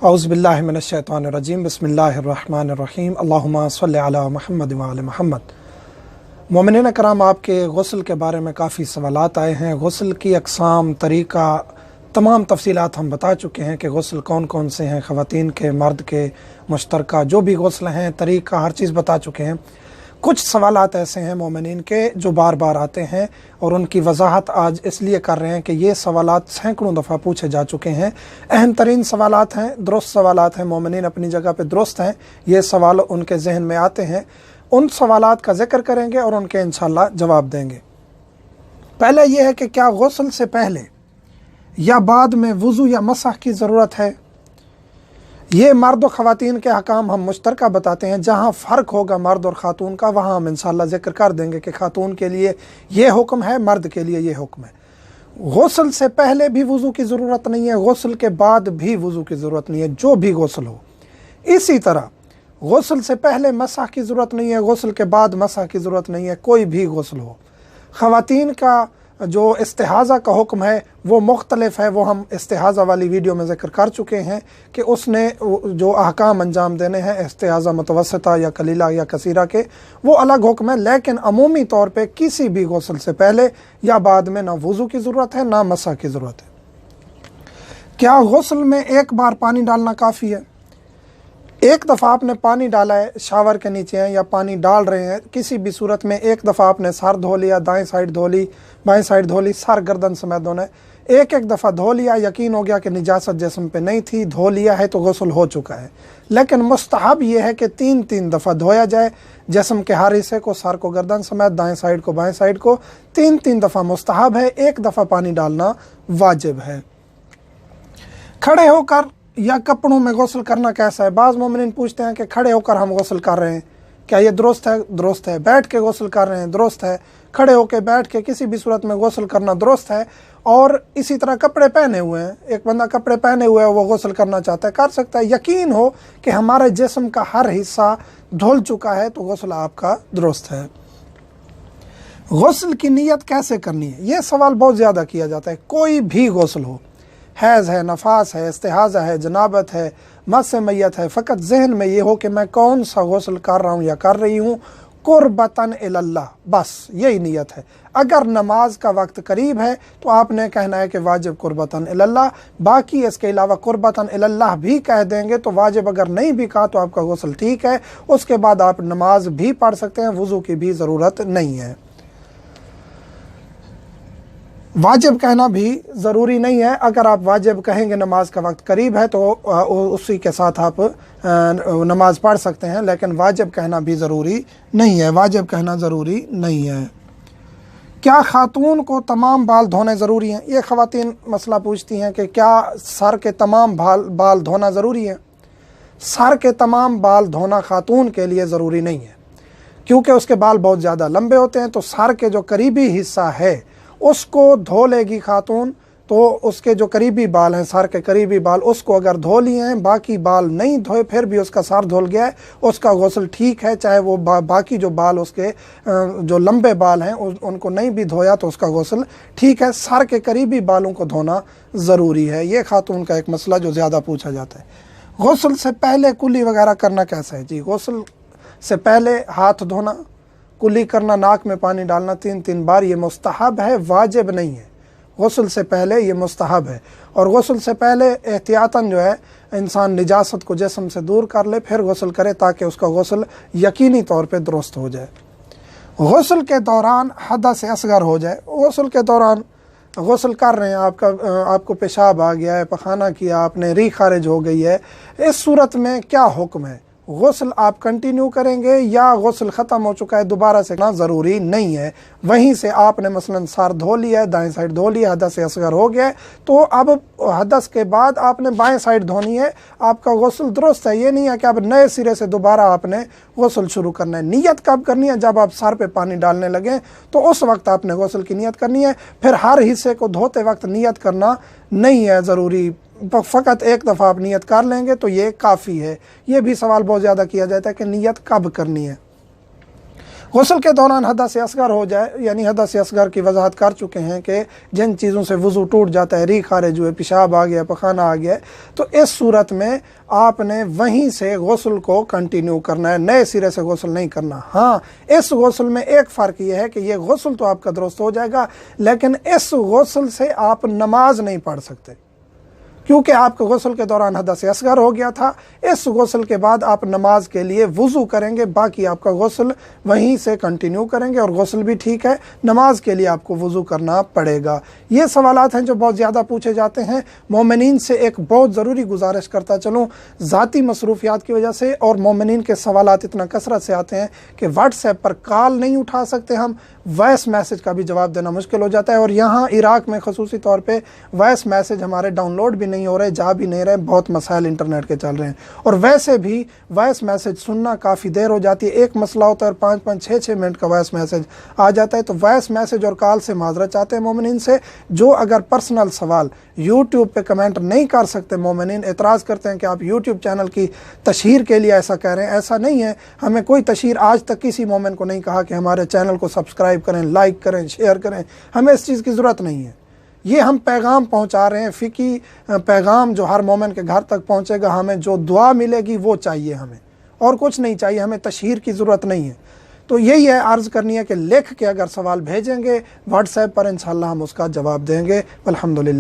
औज़ुबिल्लाहि मिनश्शैतानिर्रजीम बिस्मिल्लाहिर्रहमानिर्रहीम अल्लाहुम्मा सल्लि अला मुहम्मद व आले मुहम्मद। मोमिनीन कराम, आपके गुस्ल के बारे में काफ़ी सवालात आए हैं। गुस्ल की अक़साम, तरीक़ा, तमाम तफसीलात हम बता चुके हैं कि गुस्ल कौन कौन से हैं, ख़वातीन के, मर्द के, मुश्तरका जो भी गुस्ल हैं, तरीक़ा हर चीज़ बता चुके हैं। कुछ सवालात ऐसे हैं मोमिनीन के जो बार बार आते हैं और उनकी वजाहत आज इसलिए कर रहे हैं कि ये सवालात सैकड़ों दफ़ा पूछे जा चुके हैं। अहम तरीन सवालात हैं, दुरुस्त सवालात हैं, मोमिनीन अपनी जगह पे दुरुस्त हैं। ये सवाल उनके जहन में आते हैं, उन सवालात का जिक्र करेंगे और उनके इंशाअल्लाह जवाब देंगे। पहले ये है कि क्या गुस्ल से पहले या बाद में वज़ू या मसह की ज़रूरत है। ये मर्द और ख़वातीन के हकाम हम मुश्तरका बताते हैं। जहाँ फ़र्क होगा मर्द और ख़ातून का, वहाँ हम इंशाअल्लाह ज़िक्र कर देंगे कि ख़ातून के लिए ये हुक्म है, मर्द के लिए ये हुक्म है। गुस्ल से पहले भी वज़ू की ज़रूरत नहीं है, गुस्ल के बाद भी वज़ू की ज़रूरत नहीं है, जो भी गुस्ल हो। इसी तरह गुस्ल से पहले मसह की ज़रूरत नहीं है, गुस्ल के बाद मसह की ज़रूरत नहीं है, कोई भी गुस्ल हो। ख़वातीन का जो इस्तिहाज़ा का हुक्म है वो मुख्तलिफ है, वो हम इस्तिहाज़ा वाली वीडियो में ज़िक्र कर चुके हैं कि उसने जो अहकाम अंजाम देने हैं इस्तिहाज़ा मुतवस्सिता या कलीला या कसीरा के, वो अलग हुक्म है। लेकिन अमूमी तौर पे किसी भी गुस्ल से पहले या बाद में ना वज़ू की ज़रूरत है ना मसह की ज़रूरत है। क्या गुस्ल में एक बार पानी डालना काफ़ी है? एक दफ़ा आपने पानी डाला है, शावर के नीचे हैं या पानी डाल रहे हैं, किसी भी सूरत में एक दफ़ा आपने सर धो लिया, दाएं साइड धो ली, बाएं साइड धो ली, सर गर्दन समेत धोना है। एक दफ़ा धो लिया, यकीन हो गया कि निजासत जिस्म पे नहीं थी, धो लिया है तो गुस्ल हो चुका है। लेकिन मुस्तहब ये है कि तीन तीन दफ़ा धोया जाए जिस्म के हर हिस्से को, सर को गर्दन समेत, दाएँ साइड को बाएँ साइड को, तीन तीन दफ़ा मुस्तहब है, एक दफ़ा पानी डालना वाजिब है। खड़े होकर या कपड़ों में गुस्ल करना कैसा है? बाज़ मोमिनीन पूछते हैं कि खड़े होकर हम गुस्ल कर रहे हैं, क्या ये दुरुस्त है? दुरुस्त है। बैठ के गुस्ल कर रहे हैं, दुरुस्त है। खड़े होकर, बैठ के, किसी भी सूरत में गुस्ल करना दुरुस्त है। और इसी तरह कपड़े पहने हुए हैं, एक बंदा कपड़े पहने हुए है, वो गुस्ल करना चाहता है, कर सकता है। यकीन हो कि हमारे जिस्म का हर हिस्सा धुल चुका है तो गुस्ल आपका दुरुस्त है। गुस्ल की नीयत कैसे करनी है, ये सवाल बहुत ज़्यादा किया जाता है। कोई भी गुस्ल हो, हैज़ है, नफास है, इस्तिहाज़ा है, जनाबत है, मस मैयत है, फ़कत जहन में ये हो कि मैं कौन सा गुस्ल कर रहा हूँ या कर रही हूँ, कुर्बतन इलल्लाह, बस यही नीयत है। अगर नमाज का वक्त करीब है तो आपने कहना है कि वाजिब कुर्बतन इलल्लाह, बाकी इसके अलावा कुर्बतन इलल्लाह भी कह देंगे तो वाजिब। अगर नहीं भी कहा तो आपका गुस्ल ठीक है, उसके बाद आप नमाज भी पढ़ सकते हैं, वज़ू की भी ज़रूरत नहीं है। वाजिब कहना भी ज़रूरी नहीं है। अगर आप वाजिब कहेंगे नमाज का वक्त करीब है तो उसी के साथ आप नमाज पढ़ सकते हैं, लेकिन वाजिब कहना भी ज़रूरी नहीं है, वाजिब कहना ज़रूरी नहीं है। क्या ख़ातून को तमाम बाल धोने ज़रूरी हैं? ये ख़वातीन मसला पूछती हैं कि क्या सर के तमाम बाल धोना ज़रूरी है। सर के तमाम बाल धोना ख़ातून के लिए ज़रूरी नहीं है, क्योंकि उसके बाल बहुत ज़्यादा लंबे होते हैं। तो सर के जो करीबी हिस्सा है उसको धो लेगी खातून, तो उसके जो करीबी बाल हैं, सर के करीबी बाल, उसको अगर धो लिए हैं, बाकी बाल नहीं धोए, फिर भी उसका सर धुल गया है, उसका गुस्ल ठीक है। चाहे वो बाकी जो बाल, उसके जो लंबे बाल हैं उनको नहीं भी धोया तो उसका गुस्ल ठीक है। सर के करीबी बालों को धोना ज़रूरी है। ये खातून का एक मसला जो ज़्यादा पूछा जाता है। गुस्ल से पहले कुली वगैरह करना कैसा है? जी, गुस्ल से पहले हाथ धोना, कुली करना, नाक में पानी डालना 3-3 बार, ये मुस्तहब है, वाजिब नहीं है। गुस्ल से पहले ये मुस्तहब है। और गुस्ल से पहले एहतियातन जो है इंसान निजासत को जिस्म से दूर कर ले, फिर गुस्ल करे ताकि उसका गुस्ल यकीनी तौर पे दुरुस्त हो जाए। गुस्ल के दौरान हदस असगर हो जाए, गुस्ल के दौरान गुस्ल कर रहे हैं, आपको पेशाब आ गया है, पखाना किया आपने, री खारिज हो गई है, इस सूरत में क्या हुक्म है? गुस्ल आप कंटिन्यू करेंगे या गुस्ल ख़त्म हो चुका है दोबारा से करना ज़रूरी नहीं है। वहीं से आपने मसलन सर धो लिया है, दाएं साइड धो लिया, हदस असगर हो गया है, तो अब हदस के बाद आपने बाएं साइड धोनी है, आपका गुस्ल दुरुस्त है। ये नहीं है कि अब नए सिरे से दोबारा आपने गुस्ल शुरू करना है। नियत कब करनी है? जब आप सर पे पानी डालने लगे तो उस वक्त आपने गुस्ल की नियत करनी है। फिर हर हिस्से को धोते वक्त नियत करना नहीं है ज़रूरी, फ़कत एक दफ़ा आप नियत कर लेंगे तो ये काफ़ी है। ये भी सवाल बहुत ज़्यादा किया जाता है कि नियत कब करनी है। गुस्ल के दौरान हदस असगर हो जाए, यानी हदस असगर की वजाहत कर चुके हैं कि जिन चीज़ों से वज़ू टूट जाता है, री खारिज हुए, पेशाब आ गया, पखाना आ गया, तो इस सूरत में आपने वहीं से गुस्ल को कंटिन्यू करना है, नए सिरे से गुस्ल नहीं करना। हाँ, इस गुस्ल में एक फ़र्क यह है कि यह गुस्ल तो आपका दुरुस्त हो जाएगा, लेकिन इस गुस्ल से आप नमाज नहीं पढ़ सकते, क्योंकि आपके गुस्ल के दौरान हदस असगर हो गया था। इस गुस्ल के बाद आप नमाज के लिए वज़ू करेंगे, बाकी आपका गुस्ल वहीं से कंटिन्यू करेंगे और गुस्ल भी ठीक है, नमाज के लिए आपको वज़ू करना पड़ेगा। ये सवालात हैं जो बहुत ज़्यादा पूछे जाते हैं। मोमिनीन से एक बहुत ज़रूरी गुजारिश करता चलूँ, ज़ाती मसरूफियात की वजह से और मोमिनीन के सवालात इतना कसरत से आते हैं कि व्हाट्सएप पर कॉल नहीं उठा सकते हम, वॉइस मैसेज का भी जवाब देना मुश्किल हो जाता है। और यहाँ इराक़ में ख़ुसूसी तौर पे वॉइस मैसेज हमारे डाउनलोड भी नहीं हो रहे, जा भी नहीं रहे, बहुत मसाइल इंटरनेट के चल रहे हैं। और वैसे भी वॉइस मैसेज सुनना काफ़ी देर हो जाती है, एक मसला होता है और 5-5, 6-6 मिनट का वॉइस मैसेज आ जाता है। तो वॉइस मैसेज और कॉल से माजरत चाहते हैं मोमिनीन से। जो अगर पर्सनल सवाल यूट्यूब पे कमेंट नहीं कर सकते, मोमिनीन एतराज़ करते हैं कि आप यूट्यूब चैनल की तशहीर के लिए ऐसा कह रहे हैं, ऐसा नहीं है। हमें कोई तशहीर आज तक किसी मोमिन को नहीं कहा कि हमारे चैनल को सब्सक्राइब करें, लाइक करें, शेयर करें, हमें इस चीज़ की ज़रूरत नहीं है। ये हम पैगाम पहुंचा रहे हैं, फ़िकी पैगाम जो हर मोमिन के घर तक पहुंचेगा। हमें जो दुआ मिलेगी वो चाहिए, हमें और कुछ नहीं चाहिए, हमें तशहीर की ज़रूरत नहीं है। तो यही है, अर्ज़ करनी है कि लिख के अगर सवाल भेजेंगे व्हाट्सएप पर, इंशाअल्लाह हम उसका जवाब देंगे। अल्हम्दुलिल्लाह।